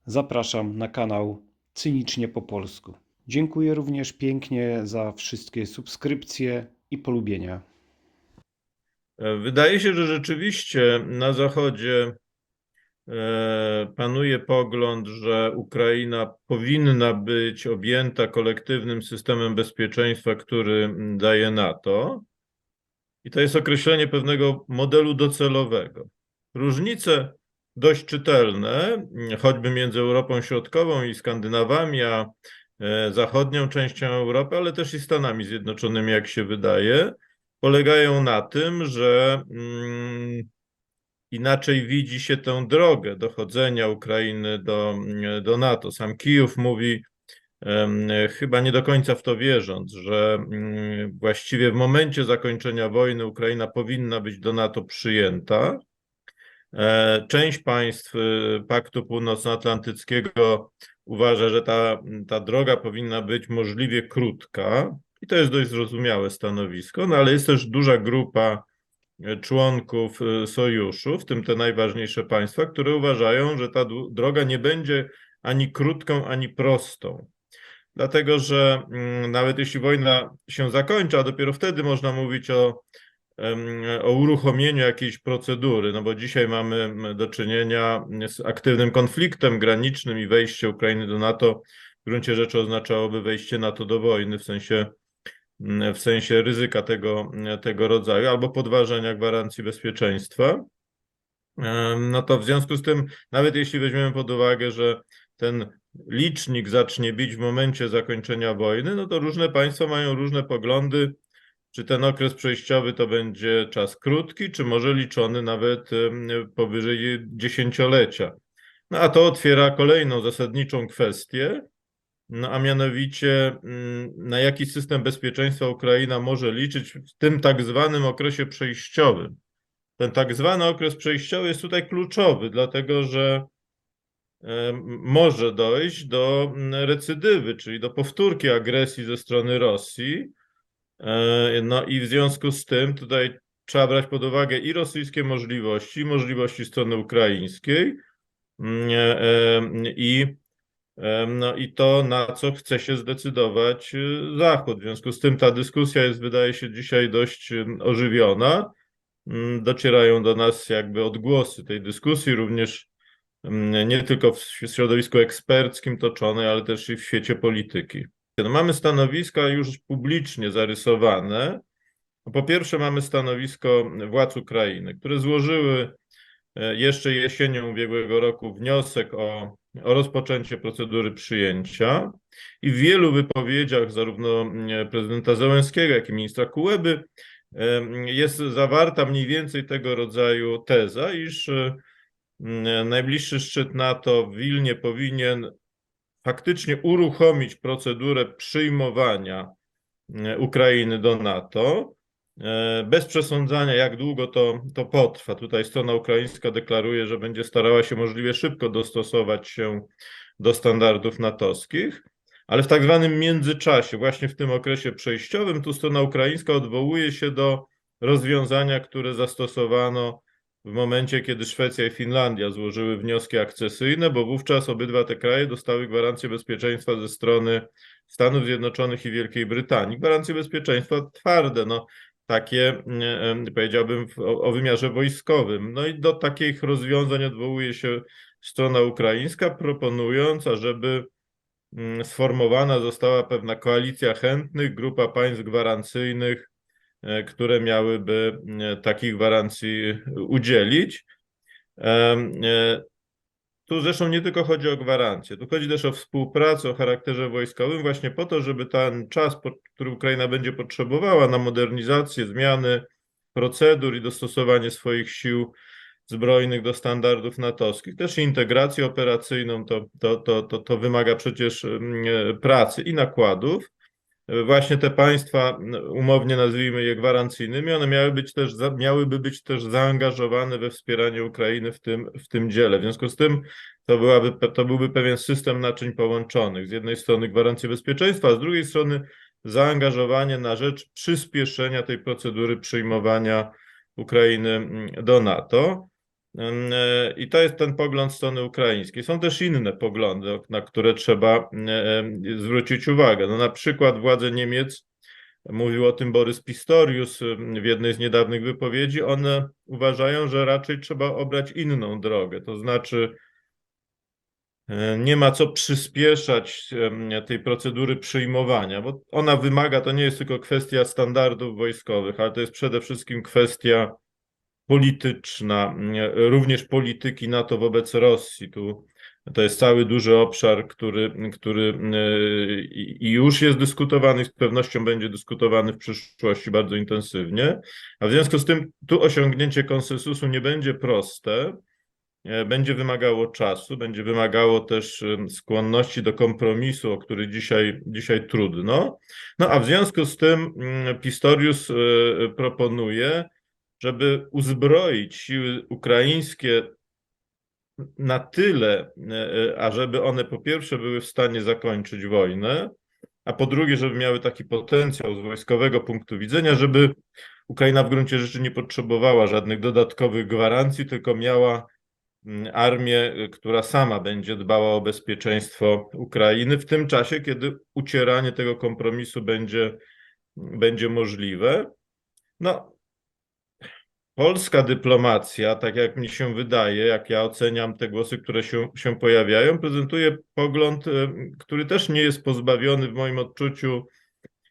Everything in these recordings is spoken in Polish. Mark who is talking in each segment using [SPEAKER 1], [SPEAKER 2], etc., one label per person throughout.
[SPEAKER 1] Zapraszam na kanał Cynicznie po polsku. Dziękuję również pięknie za wszystkie subskrypcje i polubienia.
[SPEAKER 2] Wydaje się, że rzeczywiście na Zachodzie panuje pogląd, że Ukraina powinna być objęta kolektywnym systemem bezpieczeństwa, który daje NATO. I to jest określenie pewnego modelu docelowego. Różnice dość czytelne, choćby między Europą Środkową i Skandynawami, a zachodnią częścią Europy, ale też i Stanami Zjednoczonymi, jak się wydaje, polegają na tym, że inaczej widzi się tę drogę dochodzenia Ukrainy do NATO. Sam Kijów mówi, chyba nie do końca w to wierząc, że właściwie w momencie zakończenia wojny Ukraina powinna być do NATO przyjęta. Część państw Paktu Północnoatlantyckiego uważa, że ta droga powinna być możliwie krótka i to jest dość zrozumiałe stanowisko, no ale jest też duża grupa członków sojuszu, w tym te najważniejsze państwa, które uważają, że ta droga nie będzie ani krótką, ani prostą. Dlatego, że nawet jeśli wojna się zakończy, a dopiero wtedy można mówić o uruchomieniu jakiejś procedury, no bo dzisiaj mamy do czynienia z aktywnym konfliktem granicznym i wejście Ukrainy do NATO w gruncie rzeczy oznaczałoby wejście NATO do wojny w sensie ryzyka tego rodzaju albo podważenia gwarancji bezpieczeństwa. No to w związku z tym, nawet jeśli weźmiemy pod uwagę, że ten licznik zacznie bić w momencie zakończenia wojny, no to różne państwa mają różne poglądy, czy ten okres przejściowy to będzie czas krótki, czy może liczony nawet powyżej dziesięciolecia. No a to otwiera kolejną zasadniczą kwestię, no a mianowicie na jaki system bezpieczeństwa Ukraina może liczyć w tym tak zwanym okresie przejściowym. Ten tak zwany okres przejściowy jest tutaj kluczowy, dlatego że może dojść do recydywy, czyli do powtórki agresji ze strony Rosji. No i w związku z tym tutaj trzeba brać pod uwagę i rosyjskie możliwości, i możliwości strony ukraińskiej i, no i to, na co chce się zdecydować Zachód. W związku z tym ta dyskusja jest, wydaje się, dzisiaj dość ożywiona. Docierają do nas jakby odgłosy tej dyskusji, również nie tylko w środowisku eksperckim toczonej, ale też i w świecie polityki. No, mamy stanowiska już publicznie zarysowane. Po pierwsze, mamy stanowisko władz Ukrainy, które złożyły jeszcze jesienią ubiegłego roku wniosek o rozpoczęcie procedury przyjęcia i w wielu wypowiedziach zarówno prezydenta Zełenskiego, jak i ministra Kuleby jest zawarta mniej więcej tego rodzaju teza, iż najbliższy szczyt NATO w Wilnie powinien faktycznie uruchomić procedurę przyjmowania Ukrainy do NATO, bez przesądzania, jak długo to potrwa. Tutaj strona ukraińska deklaruje, że będzie starała się możliwie szybko dostosować się do standardów natowskich, ale w tak zwanym międzyczasie, właśnie w tym okresie przejściowym, tu strona ukraińska odwołuje się do rozwiązania, które zastosowano w momencie, kiedy Szwecja i Finlandia złożyły wnioski akcesyjne, bo wówczas obydwa te kraje dostały gwarancję bezpieczeństwa ze strony Stanów Zjednoczonych i Wielkiej Brytanii. Gwarancje bezpieczeństwa twarde, no takie powiedziałbym o wymiarze wojskowym. No i do takich rozwiązań odwołuje się strona ukraińska, proponując, ażeby sformowana została pewna koalicja chętnych, grupa państw gwarancyjnych, które miałyby takich gwarancji udzielić. Tu zresztą nie tylko chodzi o gwarancje, tu chodzi też o współpracę o charakterze wojskowym, właśnie po to, żeby ten czas, który Ukraina będzie potrzebowała na modernizację, zmiany procedur i dostosowanie swoich sił zbrojnych do standardów natowskich, też integrację operacyjną, to wymaga przecież pracy i nakładów. Właśnie te państwa, umownie nazwijmy je gwarancyjnymi, one miałyby być też zaangażowane we wspieranie Ukrainy w tym dziele. W związku z tym to byłby pewien system naczyń połączonych. Z jednej strony gwarancje bezpieczeństwa, a z drugiej strony zaangażowanie na rzecz przyspieszenia tej procedury przyjmowania Ukrainy do NATO. I to jest ten pogląd strony ukraińskiej. Są też inne poglądy, na które trzeba zwrócić uwagę. No, na przykład władze Niemiec, mówił o tym Borys Pistorius w jednej z niedawnych wypowiedzi, one uważają, że raczej trzeba obrać inną drogę, to znaczy nie ma co przyspieszać tej procedury przyjmowania, bo ona wymaga, to nie jest tylko kwestia standardów wojskowych, ale to jest przede wszystkim kwestia polityczna, również polityki NATO wobec Rosji. Tu to jest cały duży obszar, który i już jest dyskutowany i z pewnością będzie dyskutowany w przyszłości bardzo intensywnie. A w związku z tym tu osiągnięcie konsensusu nie będzie proste, będzie wymagało czasu, będzie wymagało też skłonności do kompromisu, o który dzisiaj trudno. No a w związku z tym Pistorius proponuje, żeby uzbroić siły ukraińskie na tyle, ażeby one po pierwsze były w stanie zakończyć wojnę, a po drugie, żeby miały taki potencjał z wojskowego punktu widzenia, żeby Ukraina w gruncie rzeczy nie potrzebowała żadnych dodatkowych gwarancji, tylko miała armię, która sama będzie dbała o bezpieczeństwo Ukrainy w tym czasie, kiedy ucieranie tego kompromisu będzie możliwe. No, polska dyplomacja, tak jak mi się wydaje, jak ja oceniam te głosy, które się pojawiają, prezentuje pogląd, który też nie jest pozbawiony w moim odczuciu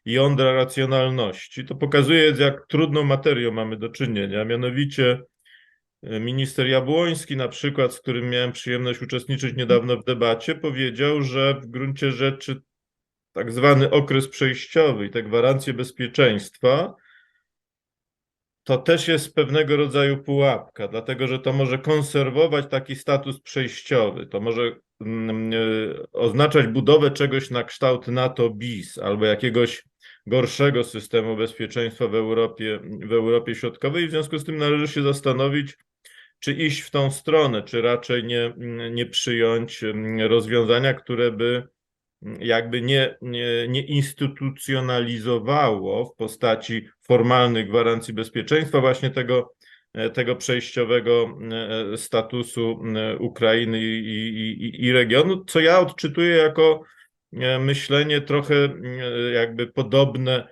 [SPEAKER 2] jądra racjonalności. To pokazuje, z jak trudną materią mamy do czynienia. Mianowicie minister Jabłoński na przykład, z którym miałem przyjemność uczestniczyć niedawno w debacie, powiedział, że w gruncie rzeczy tak zwany okres przejściowy i te gwarancje bezpieczeństwa to też jest pewnego rodzaju pułapka, dlatego że to może konserwować taki status przejściowy. To może oznaczać budowę czegoś na kształt NATO bis albo jakiegoś gorszego systemu bezpieczeństwa w Europie Środkowej. I w związku z tym należy się zastanowić, czy iść w tą stronę, czy raczej nie przyjąć rozwiązania, które by jakby nie instytucjonalizowało w postaci formalnych gwarancji bezpieczeństwa właśnie tego przejściowego statusu Ukrainy i regionu, co ja odczytuję jako myślenie trochę jakby podobne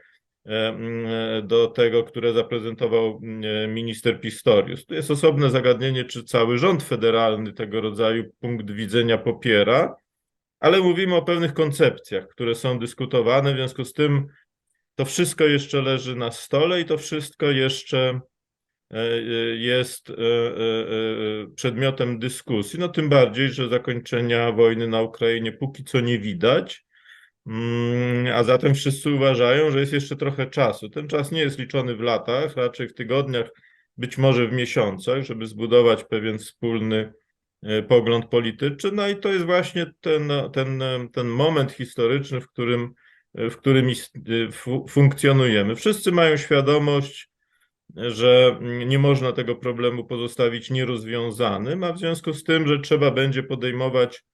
[SPEAKER 2] do tego, które zaprezentował minister Pistorius. Tu jest osobne zagadnienie, czy cały rząd federalny tego rodzaju punkt widzenia popiera, ale mówimy o pewnych koncepcjach, które są dyskutowane, w związku z tym to wszystko jeszcze leży na stole i to wszystko jeszcze jest przedmiotem dyskusji. No tym bardziej, że zakończenia wojny na Ukrainie póki co nie widać, a zatem wszyscy uważają, że jest jeszcze trochę czasu. Ten czas nie jest liczony w latach, raczej w tygodniach, być może w miesiącach, żeby zbudować pewien wspólny pogląd polityczny. No i to jest właśnie ten moment historyczny, w którym funkcjonujemy. Wszyscy mają świadomość, że nie można tego problemu pozostawić nierozwiązanym, a w związku z tym, że trzeba będzie podejmować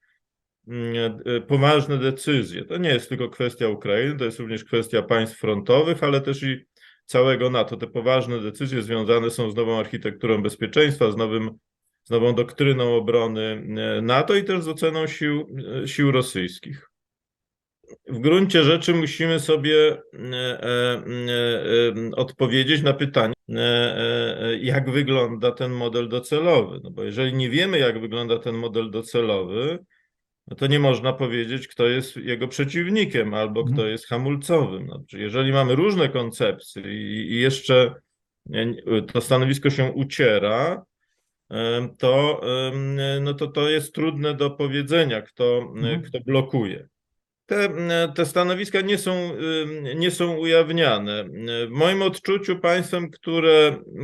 [SPEAKER 2] poważne decyzje. To nie jest tylko kwestia Ukrainy, to jest również kwestia państw frontowych, ale też i całego NATO. Te poważne decyzje związane są z nową architekturą bezpieczeństwa, z nową doktryną obrony NATO i też z oceną sił rosyjskich. W gruncie rzeczy musimy sobie odpowiedzieć na pytanie, jak wygląda ten model docelowy. No bo jeżeli nie wiemy, jak wygląda ten model docelowy, no to nie można powiedzieć, kto jest jego przeciwnikiem albo kto jest hamulcowym. Znaczy, jeżeli mamy różne koncepcje i jeszcze to stanowisko się uciera, to jest trudne do powiedzenia, kto blokuje. Te stanowiska nie są ujawniane. W moim odczuciu państwem,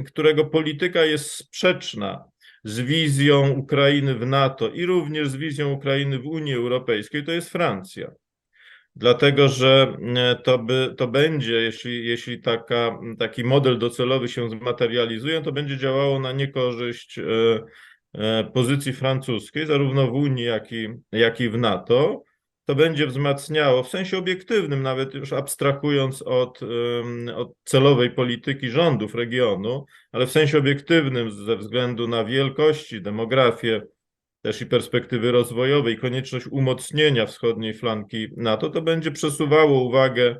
[SPEAKER 2] którego polityka jest sprzeczna z wizją Ukrainy w NATO i również z wizją Ukrainy w Unii Europejskiej, to jest Francja. Dlatego, że to będzie, jeśli taki model docelowy się zmaterializuje, to będzie działało na niekorzyść pozycji francuskiej, zarówno w Unii, jak i w NATO. to będzie wzmacniało w sensie obiektywnym, nawet już abstrahując od celowej polityki rządów regionu, ale w sensie obiektywnym ze względu na wielkości, demografię, też i perspektywy rozwojowe i konieczność umocnienia wschodniej flanki NATO, to będzie przesuwało uwagę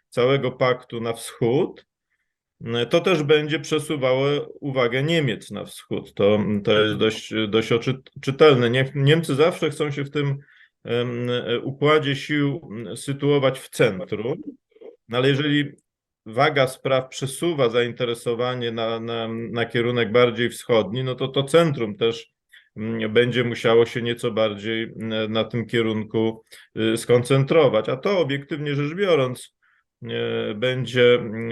[SPEAKER 2] całego paktu na wschód. To też będzie przesuwało uwagę Niemiec na wschód. To jest dość czytelne. Niemcy zawsze chcą się w tym układzie sił sytuować w centrum, no ale jeżeli waga spraw przesuwa zainteresowanie na kierunek bardziej wschodni, no to centrum też będzie musiało się nieco bardziej na tym kierunku skoncentrować. A to obiektywnie rzecz biorąc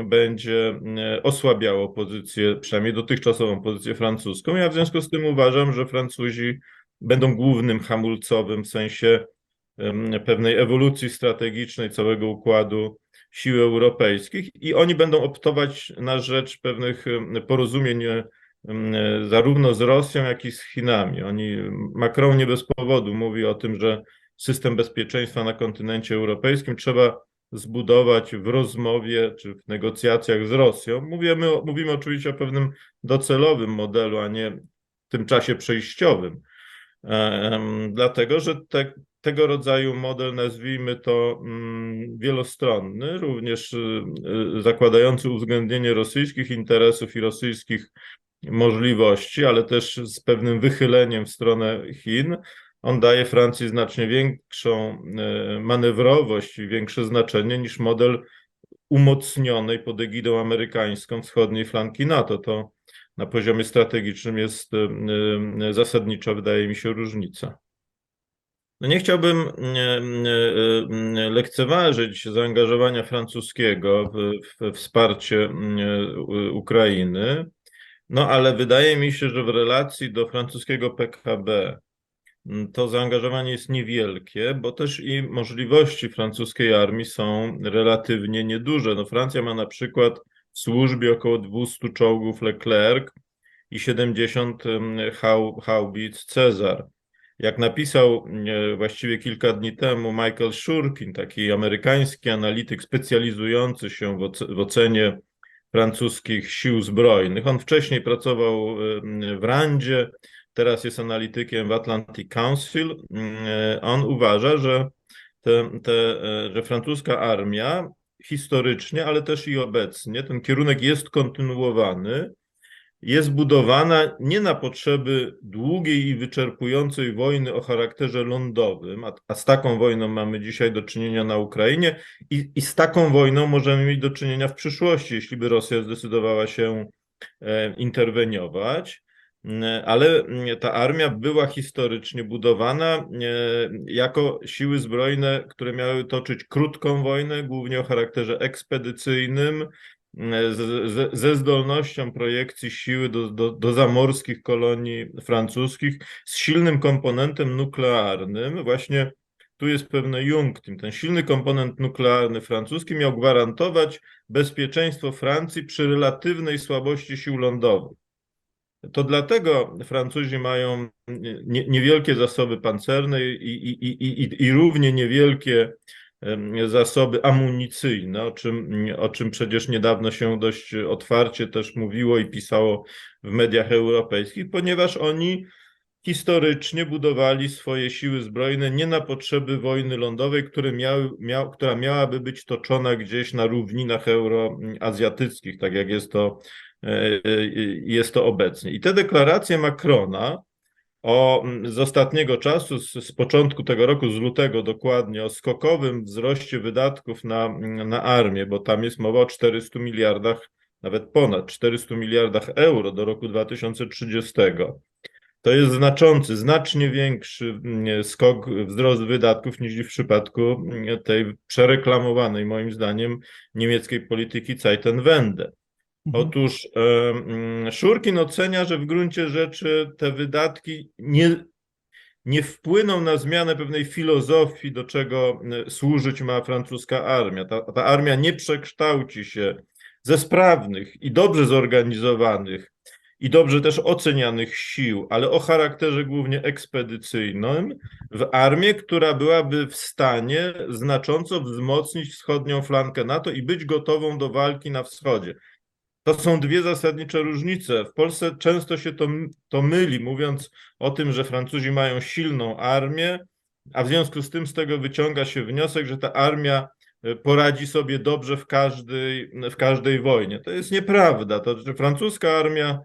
[SPEAKER 2] będzie osłabiało pozycję, przynajmniej dotychczasową pozycję francuską. Ja w związku z tym uważam, że Francuzi będą głównym hamulcowym w sensie pewnej ewolucji strategicznej całego układu sił europejskich i oni będą optować na rzecz pewnych porozumień zarówno z Rosją, jak i z Chinami. Macron nie bez powodu mówi o tym, że system bezpieczeństwa na kontynencie europejskim trzeba zbudować w rozmowie czy w negocjacjach z Rosją. Mówimy oczywiście o pewnym docelowym modelu, a nie w tym czasie przejściowym. Dlatego, że tego rodzaju model, nazwijmy to wielostronny, również zakładający uwzględnienie rosyjskich interesów i rosyjskich możliwości, ale też z pewnym wychyleniem w stronę Chin, on daje Francji znacznie większą manewrowość i większe znaczenie niż model umocnionej pod egidą amerykańską wschodniej flanki NATO. To na poziomie strategicznym jest zasadnicza, wydaje mi się, różnica. No nie chciałbym lekceważyć zaangażowania francuskiego w wsparcie Ukrainy, no ale wydaje mi się, że w relacji do francuskiego PKB to zaangażowanie jest niewielkie, bo też i możliwości francuskiej armii są relatywnie nieduże. No Francja ma na przykład w służbie około 200 czołgów Leclerc i 70 haubic Cezar. Jak napisał właściwie kilka dni temu Michael Shurkin, taki amerykański analityk specjalizujący się w ocenie francuskich sił zbrojnych. On wcześniej pracował w Randzie, teraz jest analitykiem w Atlantic Council. On uważa, że francuska armia historycznie, ale też i obecnie, ten kierunek jest kontynuowany, jest budowana nie na potrzeby długiej i wyczerpującej wojny o charakterze lądowym, a z taką wojną mamy dzisiaj do czynienia na Ukrainie i z taką wojną możemy mieć do czynienia w przyszłości, jeśli by Rosja zdecydowała się interweniować. Ale ta armia była historycznie budowana jako siły zbrojne, które miały toczyć krótką wojnę, głównie o charakterze ekspedycyjnym, ze zdolnością projekcji siły do zamorskich kolonii francuskich, z silnym komponentem nuklearnym. Właśnie tu jest pewne iunctim. Ten silny komponent nuklearny francuski miał gwarantować bezpieczeństwo Francji przy relatywnej słabości sił lądowych. To dlatego Francuzi mają niewielkie zasoby pancerne i równie niewielkie zasoby amunicyjne, o czym przecież niedawno się dość otwarcie też mówiło i pisało w mediach europejskich, ponieważ oni historycznie budowali swoje siły zbrojne nie na potrzeby wojny lądowej, która miałaby być toczona gdzieś na równinach euroazjatyckich, tak jak jest to obecnie. I te deklaracje Macrona z ostatniego czasu, z początku tego roku, z lutego dokładnie, o skokowym wzroście wydatków na armię, bo tam jest mowa o 400 miliardach, nawet ponad 400 miliardach euro do roku 2030. To jest znaczący, znacznie większy wzrost wydatków niż w przypadku tej przereklamowanej, moim zdaniem, niemieckiej polityki Zeitenwende. Otóż Shurkin ocenia, że w gruncie rzeczy te wydatki nie wpłyną na zmianę pewnej filozofii, do czego służyć ma francuska armia. Ta armia nie przekształci się ze sprawnych i dobrze zorganizowanych i dobrze też ocenianych sił, ale o charakterze głównie ekspedycyjnym, w armię, która byłaby w stanie znacząco wzmocnić wschodnią flankę NATO i być gotową do walki na wschodzie. To są dwie zasadnicze różnice. W Polsce często się to myli, mówiąc o tym, że Francuzi mają silną armię, a w związku z tym z tego wyciąga się wniosek, że ta armia poradzi sobie dobrze w każdej wojnie. To jest nieprawda. To znaczy francuska armia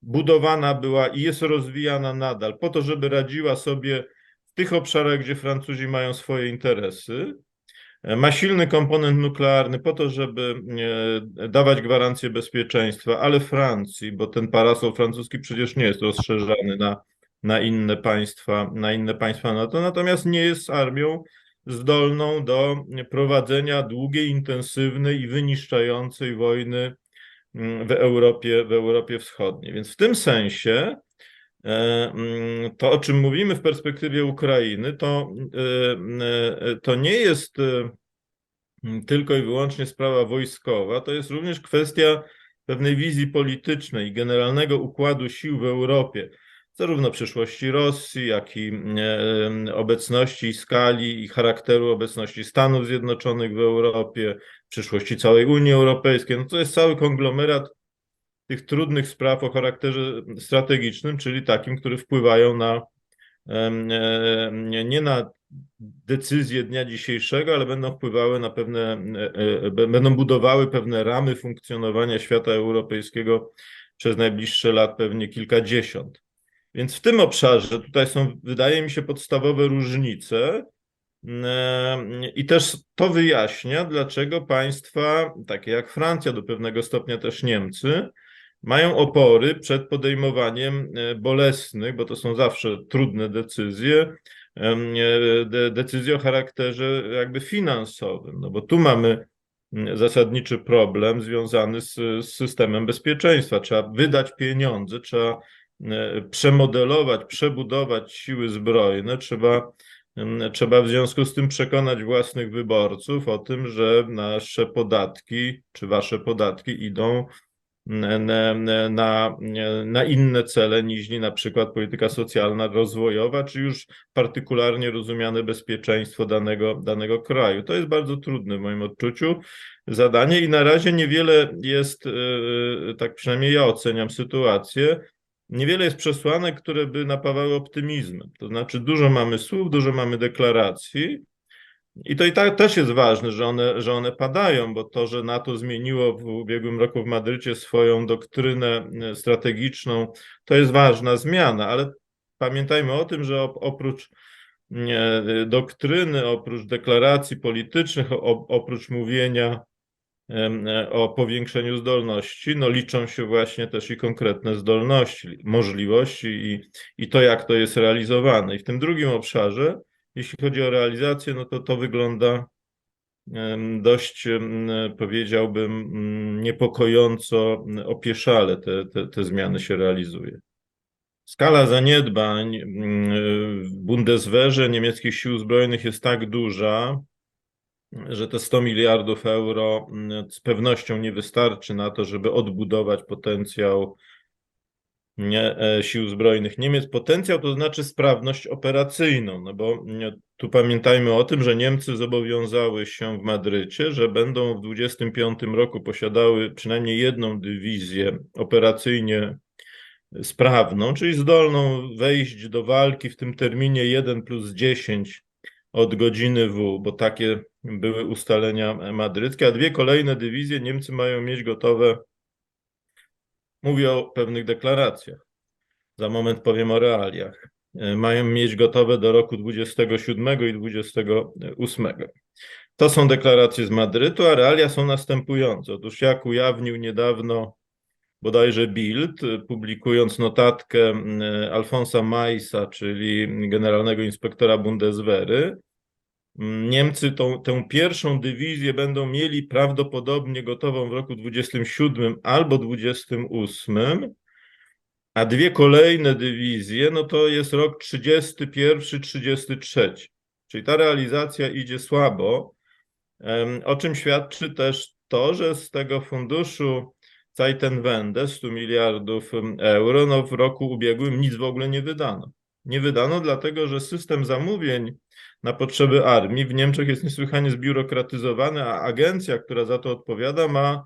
[SPEAKER 2] budowana była i jest rozwijana nadal po to, żeby radziła sobie w tych obszarach, gdzie Francuzi mają swoje interesy. Ma silny komponent nuklearny po to, żeby dawać gwarancję bezpieczeństwa, ale Francji, bo ten parasol francuski przecież nie jest rozszerzany na inne państwa NATO, natomiast nie jest armią zdolną do prowadzenia długiej, intensywnej i wyniszczającej wojny w Europie Wschodniej. Więc w tym sensie to, o czym mówimy w perspektywie Ukrainy, to nie jest tylko i wyłącznie sprawa wojskowa, to jest również kwestia pewnej wizji politycznej i generalnego układu sił w Europie, zarówno przyszłości Rosji, jak i obecności, skali i charakteru obecności Stanów Zjednoczonych w Europie, przyszłości całej Unii Europejskiej. No to jest cały konglomerat tych trudnych spraw o charakterze strategicznym, czyli takim, które wpływają nie na decyzje dnia dzisiejszego, ale będą wpływały na będą budowały pewne ramy funkcjonowania świata europejskiego przez najbliższe lat, pewnie kilkadziesiąt. Więc w tym obszarze tutaj są, wydaje mi się, podstawowe różnice i też to wyjaśnia, dlaczego państwa takie jak Francja, do pewnego stopnia też Niemcy, mają opory przed podejmowaniem bolesnych, bo to są zawsze trudne decyzje o charakterze jakby finansowym, no bo tu mamy zasadniczy problem związany z systemem bezpieczeństwa. Trzeba wydać pieniądze, trzeba przemodelować, przebudować siły zbrojne, trzeba w związku z tym przekonać własnych wyborców o tym, że nasze podatki czy wasze podatki idą na inne cele niż na przykład polityka socjalna, rozwojowa, czy już partykularnie rozumiane bezpieczeństwo danego kraju. To jest bardzo trudne w moim odczuciu zadanie i na razie niewiele jest, tak przynajmniej ja oceniam sytuację, niewiele jest przesłanek, które by napawały optymizmem. To znaczy dużo mamy słów, dużo mamy deklaracji, i to i tak też jest ważne, że one padają, bo to, że NATO zmieniło w ubiegłym roku w Madrycie swoją doktrynę strategiczną, to jest ważna zmiana, ale pamiętajmy o tym, że oprócz doktryny, oprócz deklaracji politycznych, oprócz mówienia o powiększeniu zdolności, no liczą się właśnie też i konkretne zdolności, możliwości i to, jak to jest realizowane. I w tym drugim obszarze, jeśli chodzi o realizację, no to wygląda dość, powiedziałbym, niepokojąco opieszale te zmiany się realizuje. Skala zaniedbań w Bundeswehrze niemieckich sił zbrojnych jest tak duża, że te 100 miliardów euro z pewnością nie wystarczy na to, żeby odbudować potencjał sił zbrojnych Niemiec. Potencjał to znaczy sprawność operacyjną, no bo tu pamiętajmy o tym, że Niemcy zobowiązały się w Madrycie, że będą w 2025 roku posiadały przynajmniej jedną dywizję operacyjnie sprawną, czyli zdolną wejść do walki w tym terminie 1+10 od godziny W, bo takie były ustalenia madryckie, a dwie kolejne dywizje Niemcy mają mieć gotowe. Mówię o pewnych deklaracjach. Za moment powiem o realiach. Mają mieć gotowe do roku 27 i 28. To są deklaracje z Madrytu, a realia są następujące. Otóż jak ujawnił niedawno bodajże Bild, publikując notatkę Alfonsa Meissa, czyli generalnego inspektora Bundeswehry, Niemcy tę pierwszą dywizję będą mieli prawdopodobnie gotową w roku 27 albo 28, a dwie kolejne dywizje, no to jest rok 31, 33. Czyli ta realizacja idzie słabo, o czym świadczy też to, że z tego funduszu Zeitenwende 100 miliardów euro, no w roku ubiegłym nic w ogóle nie wydano. Nie wydano dlatego, że system zamówień na potrzeby armii w Niemczech jest niesłychanie zbiurokratyzowany, a agencja, która za to odpowiada, ma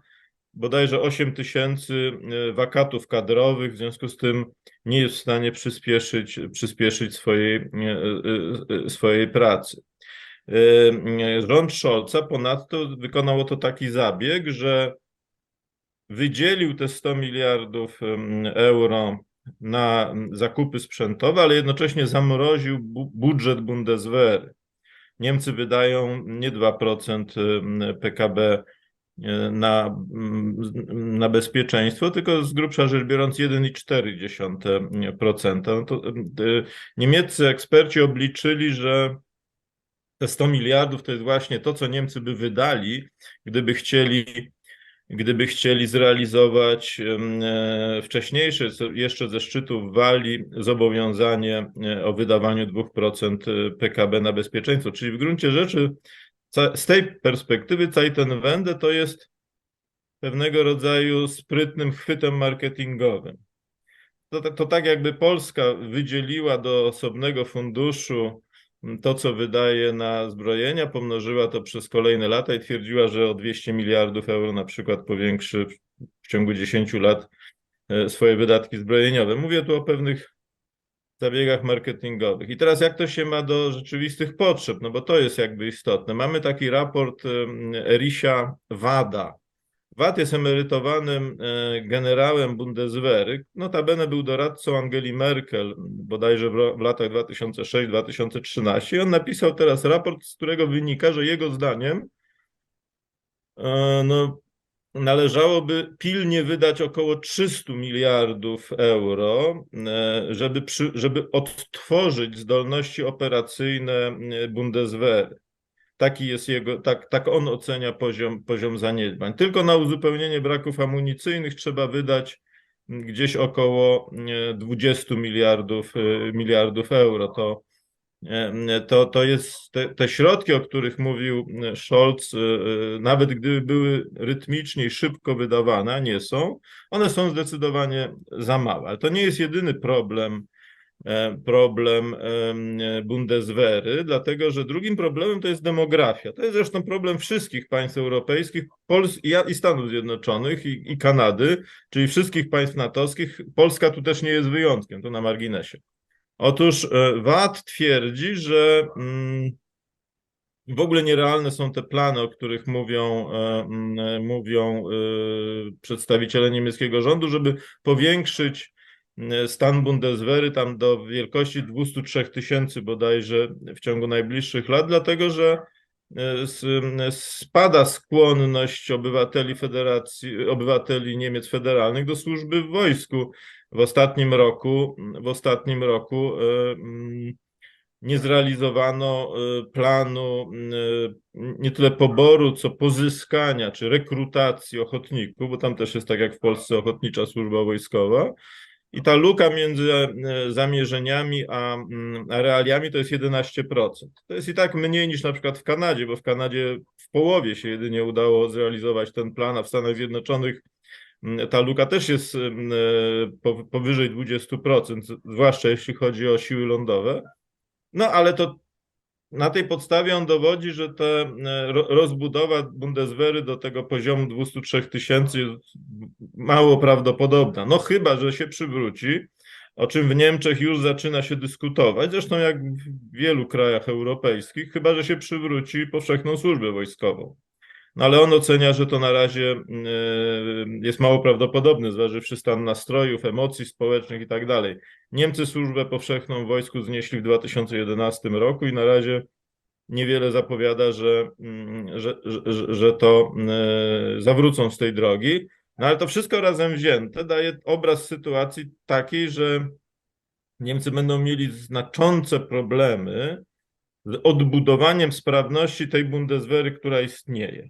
[SPEAKER 2] bodajże 8 tysięcy wakatów kadrowych, w związku z tym nie jest w stanie przyspieszyć swojej pracy. Rząd Scholza ponadto wykonał to taki zabieg, że wydzielił te 100 miliardów euro na zakupy sprzętowe, ale jednocześnie zamroził budżet Bundeswehry. Niemcy wydają nie 2% PKB na bezpieczeństwo, tylko z grubsza rzecz biorąc 1,4%. No to, niemieccy eksperci obliczyli, że te 100 miliardów to jest właśnie to, co Niemcy by wydali, gdyby chcieli zrealizować wcześniejsze, jeszcze ze szczytów Walii, zobowiązanie o wydawaniu 2% PKB na bezpieczeństwo. Czyli w gruncie rzeczy z tej perspektywy Zeitenwende to jest pewnego rodzaju sprytnym chwytem marketingowym. To tak jakby Polska wydzieliła do osobnego funduszu to, co wydaje na zbrojenia, pomnożyła to przez kolejne lata i twierdziła, że o 200 miliardów euro na przykład powiększy w ciągu 10 lat swoje wydatki zbrojeniowe. Mówię tu o pewnych zabiegach marketingowych. I teraz jak to się ma do rzeczywistych potrzeb? No bo to jest jakby istotne. Mamy taki raport Erisia Wada. Wad jest emerytowanym generałem Bundeswehry. Notabene był doradcą Angeli Merkel, bodajże w latach 2006-2013. I on napisał teraz raport, z którego wynika, że jego zdaniem no, należałoby pilnie wydać około 300 miliardów euro, żeby odtworzyć zdolności operacyjne Bundeswehry. Taki jest tak on ocenia poziom zaniedbań. Tylko na uzupełnienie braków amunicyjnych trzeba wydać gdzieś około 20 miliardów euro. To jest te środki, o których mówił Scholz, nawet gdyby były rytmicznie i szybko wydawane, a nie są, one są zdecydowanie za małe. Ale to nie jest jedyny problem Bundeswehry, dlatego że drugim problemem to jest demografia. To jest zresztą problem wszystkich państw europejskich, i Stanów Zjednoczonych, i Kanady, czyli wszystkich państw natowskich. Polska tu też nie jest wyjątkiem, to na marginesie. Otóż Wad twierdzi, że w ogóle nierealne są te plany, o których mówią przedstawiciele niemieckiego rządu, żeby powiększyć stan Bundeswehry tam do wielkości 203 tysięcy bodajże w ciągu najbliższych lat, dlatego że spada skłonność obywateli Niemiec federalnych do służby w wojsku. W ostatnim roku nie zrealizowano planu nie tyle poboru, co pozyskania czy rekrutacji ochotników, bo tam też jest tak jak w Polsce ochotnicza służba wojskowa. I ta luka między zamierzeniami a realiami to jest 11%. To jest i tak mniej niż na przykład w Kanadzie, bo w Kanadzie w połowie się jedynie udało zrealizować ten plan, a w Stanach Zjednoczonych ta luka też jest powyżej 20%, zwłaszcza jeśli chodzi o siły lądowe. No ale to na tej podstawie on dowodzi, że ta rozbudowa Bundeswehry do tego poziomu 203 tysięcy jest mało prawdopodobna. No chyba, że się przywróci, o czym w Niemczech już zaczyna się dyskutować, zresztą jak w wielu krajach europejskich, chyba, że się przywróci powszechną służbę wojskową. No ale on ocenia, że to na razie jest mało prawdopodobne, zważywszy stan nastrojów, emocji społecznych i tak dalej. Niemcy służbę powszechną w wojsku znieśli w 2011 roku i na razie niewiele zapowiada, że to zawrócą z tej drogi. No ale to wszystko razem wzięte daje obraz sytuacji takiej, że Niemcy będą mieli znaczące problemy z odbudowaniem sprawności tej Bundeswehry, która istnieje.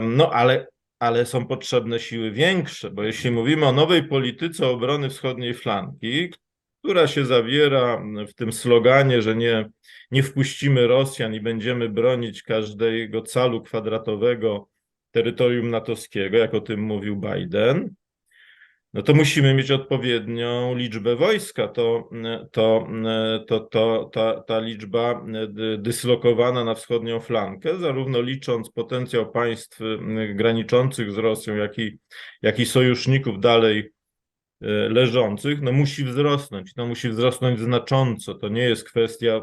[SPEAKER 2] No ale są potrzebne siły większe, bo jeśli mówimy o nowej polityce obrony wschodniej flanki, która się zawiera w tym sloganie, że nie wpuścimy Rosjan i będziemy bronić każdego calu kwadratowego terytorium natowskiego, jak o tym mówił Biden, no to musimy mieć odpowiednią liczbę wojska. Ta liczba dyslokowana na wschodnią flankę, zarówno licząc potencjał państw graniczących z Rosją, jak i sojuszników dalej leżących, no musi wzrosnąć. No musi wzrosnąć znacząco. To nie jest kwestia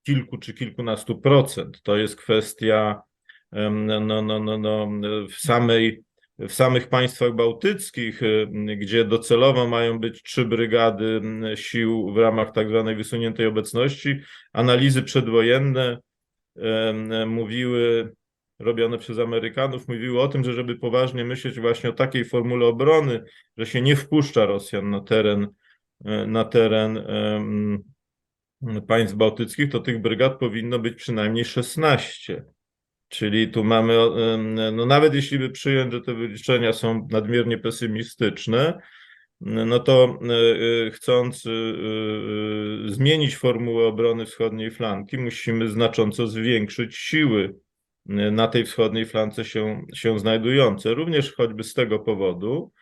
[SPEAKER 2] kilku czy kilkunastu procent. To jest kwestia w samych państwach bałtyckich, gdzie docelowo mają być 3 brygady sił w ramach tak zwanej wysuniętej obecności, analizy przedwojenne mówiły, robione przez Amerykanów, mówiły o tym, że żeby poważnie myśleć właśnie o takiej formule obrony, że się nie wpuszcza Rosjan na teren państw bałtyckich, to tych brygad powinno być przynajmniej 16. Czyli tu mamy, no nawet jeśli by przyjąć, że te wyliczenia są nadmiernie pesymistyczne, no to chcąc zmienić formułę obrony wschodniej flanki, musimy znacząco zwiększyć siły na tej wschodniej flance się znajdujące. Również choćby z tego powodu,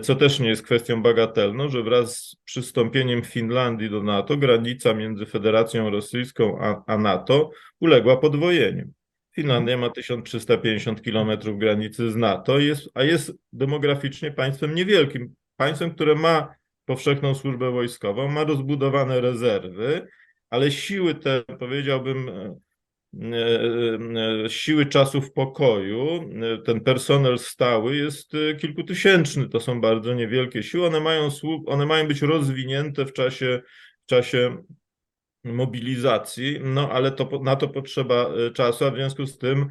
[SPEAKER 2] co też nie jest kwestią bagatelną, że wraz z przystąpieniem Finlandii do NATO granica między Federacją Rosyjską a NATO uległa podwojeniu. Finlandia ma 1350 km granicy z NATO, a jest demograficznie państwem niewielkim. Państwem, które ma powszechną służbę wojskową, ma rozbudowane rezerwy, ale siły te, powiedziałbym, siły czasów pokoju, ten personel stały jest kilkutysięczny, to są bardzo niewielkie siły, one mają być rozwinięte w czasie mobilizacji, no ale na to potrzeba czasu, a w związku z tym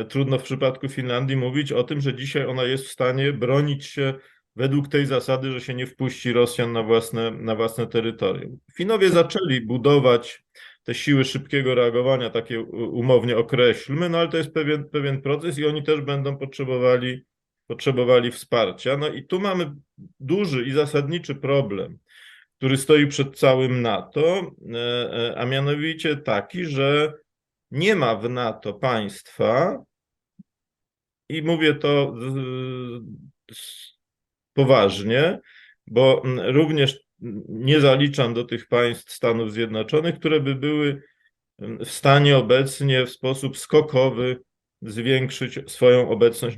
[SPEAKER 2] trudno w przypadku Finlandii mówić o tym, że dzisiaj ona jest w stanie bronić się według tej zasady, że się nie wpuści Rosjan na własne terytorium. Finowie zaczęli budować te siły szybkiego reagowania, takie umownie określmy, no ale to jest pewien proces i oni też będą potrzebowali wsparcia. No i tu mamy duży i zasadniczy problem, który stoi przed całym NATO, a mianowicie taki, że nie ma w NATO państwa, i mówię to poważnie, bo również nie zaliczam do tych państw Stanów Zjednoczonych, które by były w stanie obecnie w sposób skokowy zwiększyć swoją obecność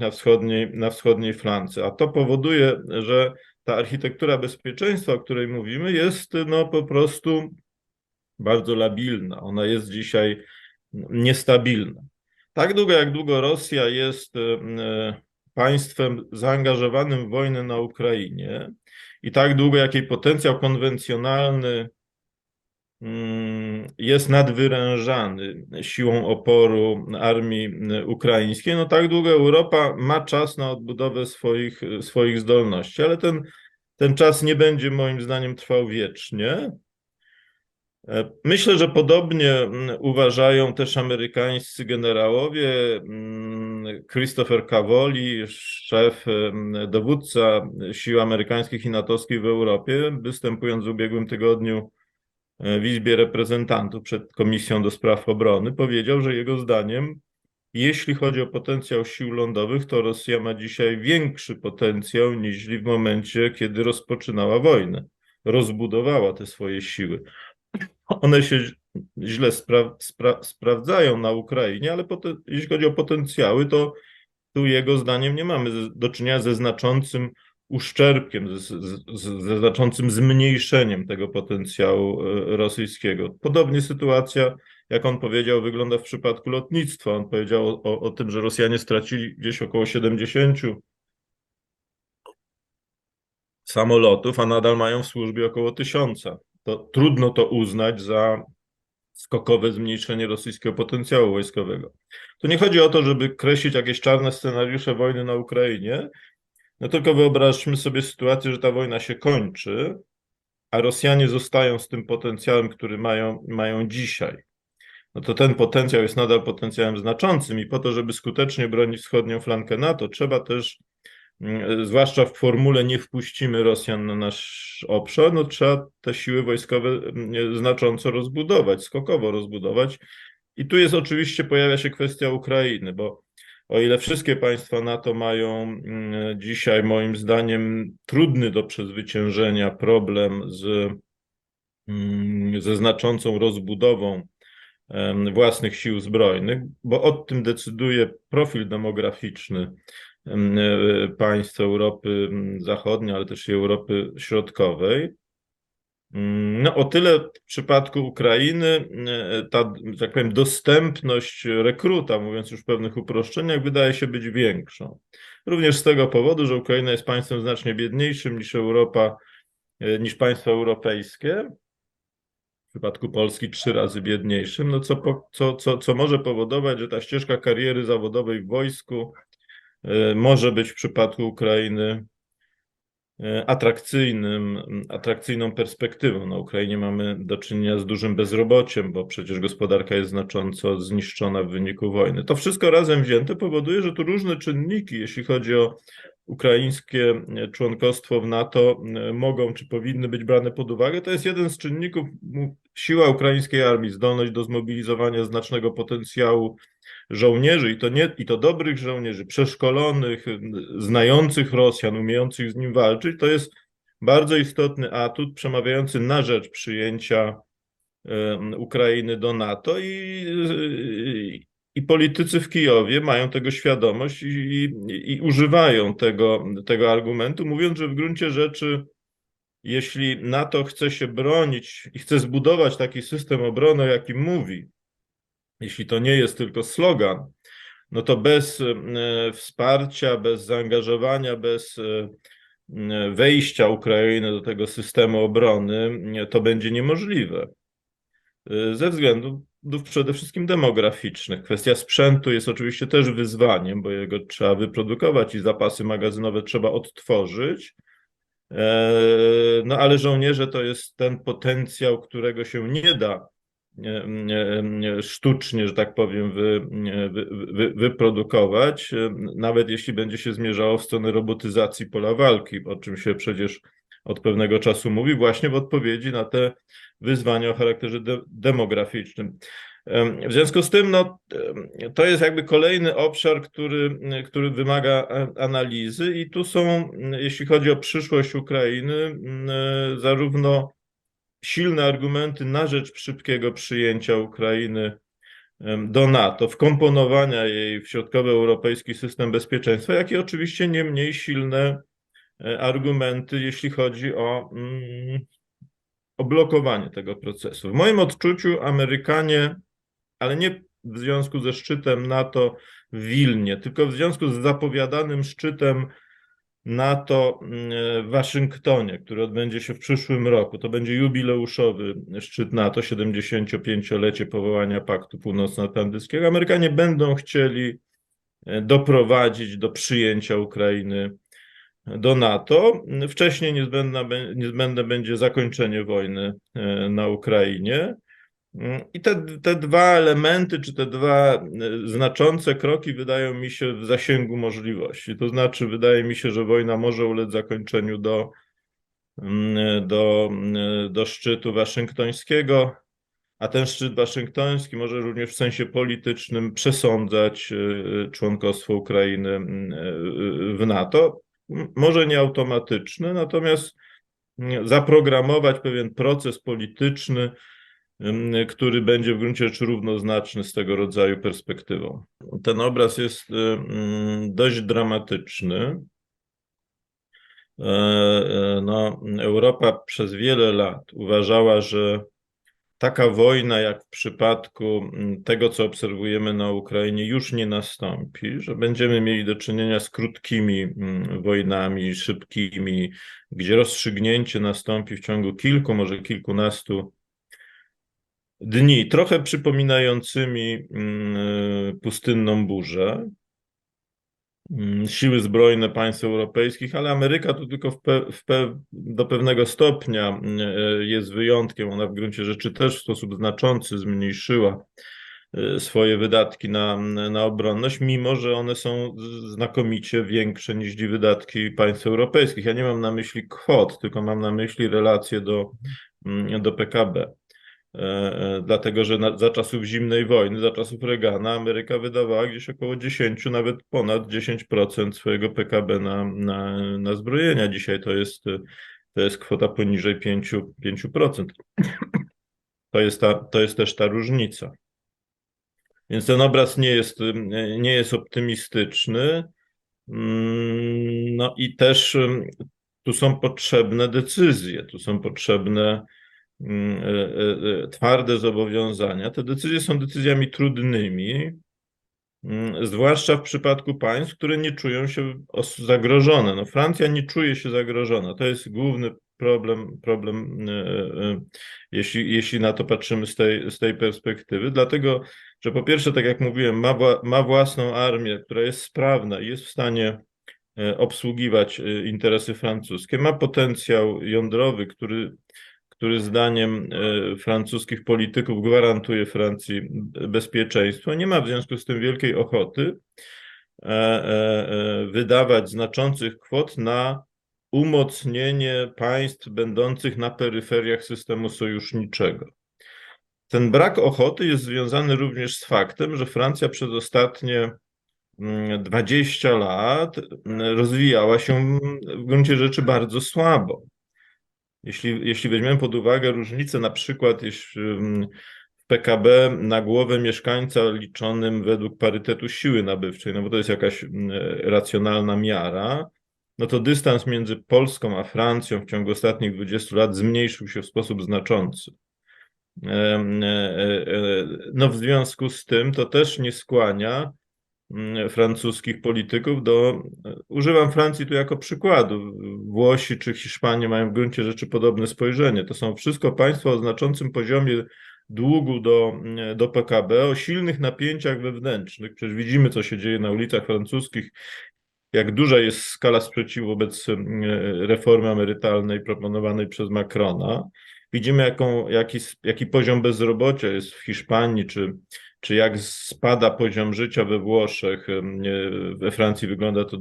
[SPEAKER 2] na wschodniej flance. A to powoduje, że ta architektura bezpieczeństwa, o której mówimy, jest no po prostu bardzo labilna. Ona jest dzisiaj niestabilna. Tak długo Rosja jest państwem zaangażowanym w wojnę na Ukrainie i tak długo jak jej potencjał konwencjonalny jest nadwyrężany siłą oporu armii ukraińskiej, no tak długo Europa ma czas na odbudowę swoich zdolności, ale ten czas nie będzie moim zdaniem trwał wiecznie. Myślę, że podobnie uważają też amerykańscy generałowie. Christopher Cavoli, dowódca sił amerykańskich i natowskich w Europie, występując w ubiegłym tygodniu w Izbie Reprezentantów przed Komisją do Spraw Obrony, powiedział, że jego zdaniem, jeśli chodzi o potencjał sił lądowych, to Rosja ma dzisiaj większy potencjał niż w momencie, kiedy rozpoczynała wojnę. Rozbudowała te swoje siły. One się źle sprawdzają na Ukrainie, ale jeśli chodzi o potencjały, to tu jego zdaniem nie mamy do czynienia ze znaczącym uszczerbkiem, ze znaczącym zmniejszeniem tego potencjału rosyjskiego. Podobnie sytuacja, jak on powiedział, wygląda w przypadku lotnictwa. On powiedział o tym, że Rosjanie stracili gdzieś około 70 samolotów, a nadal mają w służbie około 1000. To trudno to uznać za skokowe zmniejszenie rosyjskiego potencjału wojskowego. Tu nie chodzi o to, żeby kreślić jakieś czarne scenariusze wojny na Ukrainie, no tylko wyobraźmy sobie sytuację, że ta wojna się kończy, a Rosjanie zostają z tym potencjałem, który mają dzisiaj. No to ten potencjał jest nadal potencjałem znaczącym i po to, żeby skutecznie bronić wschodnią flankę NATO, trzeba też, zwłaszcza w formule nie wpuścimy Rosjan na nasz obszar, no trzeba te siły wojskowe znacząco rozbudować, skokowo rozbudować. I tu jest oczywiście, pojawia się kwestia Ukrainy, bo o ile wszystkie państwa NATO mają dzisiaj, moim zdaniem, trudny do przezwyciężenia problem ze znaczącą rozbudową własnych sił zbrojnych, bo o tym decyduje profil demograficzny państw Europy Zachodniej, ale też i Europy Środkowej. No, o tyle w przypadku Ukrainy ta, że tak powiem, dostępność rekruta, mówiąc już w pewnych uproszczeniach, wydaje się być większą. Również z tego powodu, że Ukraina jest państwem znacznie biedniejszym niż Europa, niż państwa europejskie. W przypadku Polski 3 razy biedniejszym, no co może powodować, że ta ścieżka kariery zawodowej w wojsku może być w przypadku Ukrainy atrakcyjną perspektywą. Na Ukrainie mamy do czynienia z dużym bezrobociem, bo przecież gospodarka jest znacząco zniszczona w wyniku wojny. To wszystko razem wzięte powoduje, że tu różne czynniki, jeśli chodzi o ukraińskie członkostwo w NATO, mogą czy powinny być brane pod uwagę. To jest jeden z czynników, siła ukraińskiej armii, zdolność do zmobilizowania znacznego potencjału żołnierzy, i to dobrych żołnierzy, przeszkolonych, znających Rosjan, umiejących z nim walczyć, to jest bardzo istotny atut przemawiający na rzecz przyjęcia Ukrainy do NATO i politycy w Kijowie mają tego świadomość i używają tego argumentu, mówiąc, że w gruncie rzeczy, jeśli NATO chce się bronić i chce zbudować taki system obrony, o jakim mówi, jeśli to nie jest tylko slogan, no to bez wsparcia, bez zaangażowania, bez wejścia Ukrainy do tego systemu obrony, to będzie niemożliwe. Ze względów przede wszystkim demograficznych. Kwestia sprzętu jest oczywiście też wyzwaniem, bo jego trzeba wyprodukować i zapasy magazynowe trzeba odtworzyć. No ale żołnierze to jest ten potencjał, którego się nie da sztucznie, że tak powiem, wyprodukować, nawet jeśli będzie się zmierzało w stronę robotyzacji pola walki, o czym się przecież od pewnego czasu mówi, właśnie w odpowiedzi na te wyzwania o charakterze demograficznym. W związku z tym, no, to jest jakby kolejny obszar, który wymaga analizy i tu są, jeśli chodzi o przyszłość Ukrainy, zarówno silne argumenty na rzecz szybkiego przyjęcia Ukrainy do NATO, wkomponowania jej w środkowoeuropejski system bezpieczeństwa, jak i oczywiście nie mniej silne argumenty, jeśli chodzi o blokowanie tego procesu. W moim odczuciu Amerykanie, ale nie w związku ze szczytem NATO w Wilnie, tylko w związku z zapowiadanym szczytem NATO w Waszyngtonie, który odbędzie się w przyszłym roku. To będzie jubileuszowy szczyt NATO, 75-lecie powołania Paktu Północnoatlantyckiego. Amerykanie będą chcieli doprowadzić do przyjęcia Ukrainy do NATO. Wcześniej niezbędne będzie zakończenie wojny na Ukrainie. I te dwa elementy, czy te dwa znaczące kroki wydają mi się w zasięgu możliwości. To znaczy, wydaje mi się, że wojna może ulec zakończeniu do szczytu waszyngtońskiego, a ten szczyt waszyngtoński może również w sensie politycznym przesądzać członkostwo Ukrainy w NATO. Może nie automatyczne, natomiast zaprogramować pewien proces polityczny, który będzie w gruncie rzeczy równoznaczny z tego rodzaju perspektywą. Ten obraz jest dość dramatyczny. No, Europa przez wiele lat uważała, że taka wojna jak w przypadku tego, co obserwujemy na Ukrainie, już nie nastąpi, że będziemy mieli do czynienia z krótkimi wojnami, szybkimi, gdzie rozstrzygnięcie nastąpi w ciągu kilku, może kilkunastu dni, trochę przypominającymi pustynną burzę. Siły zbrojne państw europejskich, ale Ameryka to tylko do pewnego stopnia jest wyjątkiem. Ona w gruncie rzeczy też w sposób znaczący zmniejszyła swoje wydatki na obronność, mimo że one są znakomicie większe niż wydatki państw europejskich. Ja nie mam na myśli kwot, tylko mam na myśli relacje do PKB. dlatego że za czasów zimnej wojny, za czasów Reagana Ameryka wydawała gdzieś około 10, nawet ponad 10% swojego PKB na zbrojenia. Dzisiaj to jest kwota poniżej 5%. To jest też ta różnica. Więc ten obraz nie jest optymistyczny. No i też tu są potrzebne decyzje, tu są potrzebne twarde zobowiązania. Te decyzje są decyzjami trudnymi, zwłaszcza w przypadku państw, które nie czują się zagrożone. No, Francja nie czuje się zagrożona. To jest główny problem, jeśli na to patrzymy z tej perspektywy, dlatego, że po pierwsze, tak jak mówiłem, ma własną armię, która jest sprawna i jest w stanie obsługiwać interesy francuskie, ma potencjał jądrowy, który zdaniem francuskich polityków gwarantuje Francji bezpieczeństwo. Nie ma w związku z tym wielkiej ochoty wydawać znaczących kwot na umocnienie państw będących na peryferiach systemu sojuszniczego. Ten brak ochoty jest związany również z faktem, że Francja przez ostatnie 20 lat rozwijała się w gruncie rzeczy bardzo słabo. Jeśli weźmiemy pod uwagę różnicę na przykład w PKB na głowę mieszkańca liczonym według parytetu siły nabywczej, no bo to jest jakaś racjonalna miara, no to dystans między Polską a Francją w ciągu ostatnich 20 lat zmniejszył się w sposób znaczący. No w związku z tym to też nie skłania francuskich polityków używam Francji tu jako przykładu. Włosi czy Hiszpanie mają w gruncie rzeczy podobne spojrzenie. To są wszystko państwa o znaczącym poziomie długu do PKB, o silnych napięciach wewnętrznych. Przecież widzimy, co się dzieje na ulicach francuskich, jak duża jest skala sprzeciwu wobec reformy emerytalnej proponowanej przez Macrona. Widzimy, jaki poziom bezrobocia jest w Hiszpanii, czy jak spada poziom życia we Włoszech. We Francji wygląda to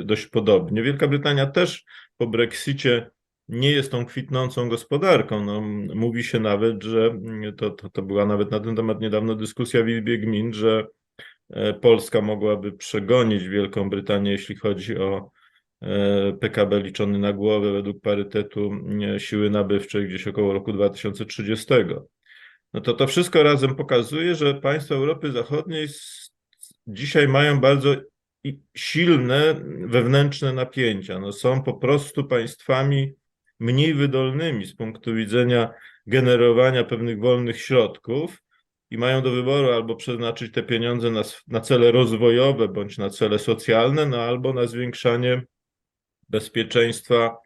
[SPEAKER 2] dość podobnie. Wielka Brytania też po Brexicie nie jest tą kwitnącą gospodarką. No, mówi się nawet, że to była nawet na ten temat niedawno dyskusja w Izbie Gmin, że Polska mogłaby przegonić Wielką Brytanię, jeśli chodzi o PKB liczony na głowę według parytetu siły nabywczej gdzieś około roku 2030. No to wszystko razem pokazuje, że państwa Europy Zachodniej dzisiaj mają bardzo silne wewnętrzne napięcia. No są po prostu państwami mniej wydolnymi z punktu widzenia generowania pewnych wolnych środków i mają do wyboru albo przeznaczyć te pieniądze na cele rozwojowe bądź na cele socjalne, no albo na zwiększanie bezpieczeństwa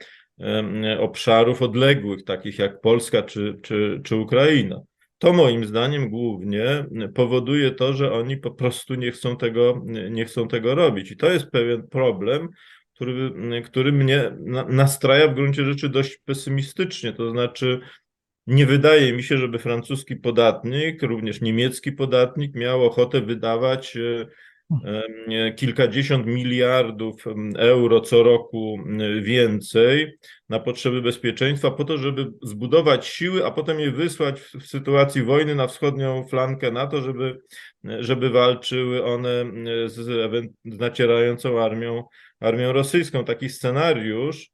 [SPEAKER 2] obszarów odległych, takich jak Polska czy Ukraina. To moim zdaniem głównie powoduje to, że oni po prostu nie chcą tego robić. I to jest pewien problem, który mnie nastraja w gruncie rzeczy dość pesymistycznie. To znaczy, nie wydaje mi się, żeby francuski podatnik, również niemiecki podatnik miał ochotę wydawać kilkadziesiąt miliardów euro co roku więcej na potrzeby bezpieczeństwa po to, żeby zbudować siły, a potem je wysłać w sytuacji wojny na wschodnią flankę NATO, żeby walczyły one z nacierającą armią rosyjską. Taki scenariusz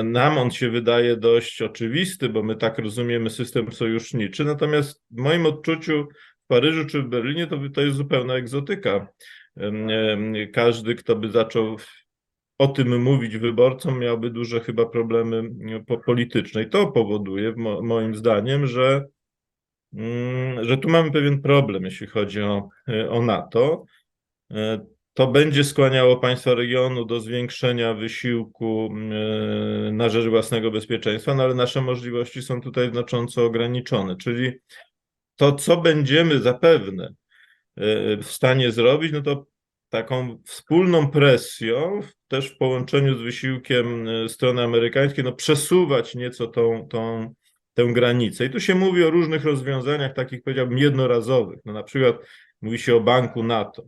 [SPEAKER 2] nam on się wydaje dość oczywisty, bo my tak rozumiemy system sojuszniczy, natomiast w moim odczuciu w Paryżu czy w Berlinie to jest zupełna egzotyka. Każdy, kto by zaczął o tym mówić wyborcom, miałby duże chyba problemy polityczne. I to powoduje moim zdaniem, że tu mamy pewien problem, jeśli chodzi o NATO. To będzie skłaniało państwa regionu do zwiększenia wysiłku na rzecz własnego bezpieczeństwa, no ale nasze możliwości są tutaj znacząco ograniczone. Czyli to, co będziemy zapewne w stanie zrobić, no to taką wspólną presją, też w połączeniu z wysiłkiem strony amerykańskiej, no przesuwać nieco tę granicę. I tu się mówi o różnych rozwiązaniach, takich powiedziałbym jednorazowych. No na przykład mówi się o banku NATO.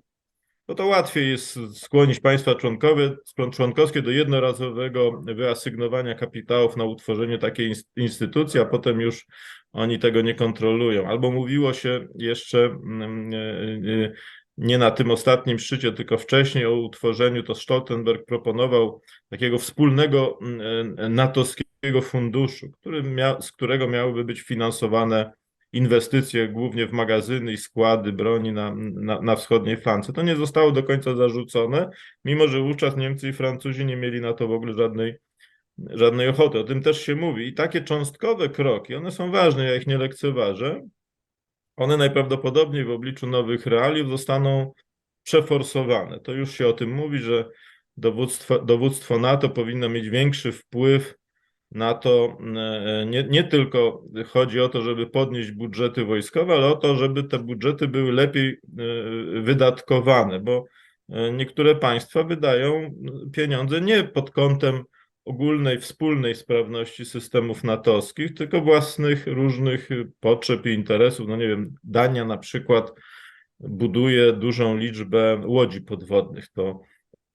[SPEAKER 2] to łatwiej jest skłonić państwa członkowskie do jednorazowego wyasygnowania kapitałów na utworzenie takiej instytucji, a potem już oni tego nie kontrolują. Albo mówiło się jeszcze nie na tym ostatnim szczycie, tylko wcześniej o utworzeniu, to Stoltenberg proponował takiego wspólnego natowskiego funduszu, z którego miałyby być finansowane inwestycje głównie w magazyny i składy broni na wschodniej flance. To nie zostało do końca zarzucone, mimo że wówczas Niemcy i Francuzi nie mieli na to w ogóle żadnej ochoty. O tym też się mówi. I takie cząstkowe kroki, one są ważne, ja ich nie lekceważę. One najprawdopodobniej w obliczu nowych realiów zostaną przeforsowane. To już się o tym mówi, że dowództwo NATO powinno mieć większy wpływ na to, nie tylko chodzi o to, żeby podnieść budżety wojskowe, ale o to, żeby te budżety były lepiej wydatkowane, bo niektóre państwa wydają pieniądze nie pod kątem ogólnej, wspólnej sprawności systemów natowskich, tylko własnych różnych potrzeb i interesów. No nie wiem, Dania na przykład buduje dużą liczbę łodzi podwodnych. To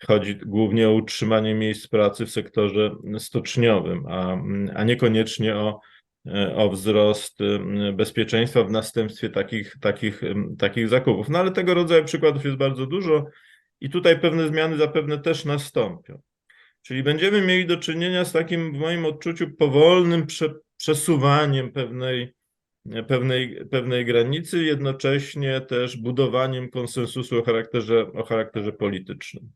[SPEAKER 2] chodzi głównie o utrzymanie miejsc pracy w sektorze stoczniowym, a niekoniecznie o wzrost bezpieczeństwa w następstwie takich zakupów. No ale tego rodzaju przykładów jest bardzo dużo i tutaj pewne zmiany zapewne też nastąpią. Czyli będziemy mieli do czynienia z takim, w moim odczuciu, powolnym przesuwaniem pewnej granicy, jednocześnie też budowaniem konsensusu o charakterze politycznym.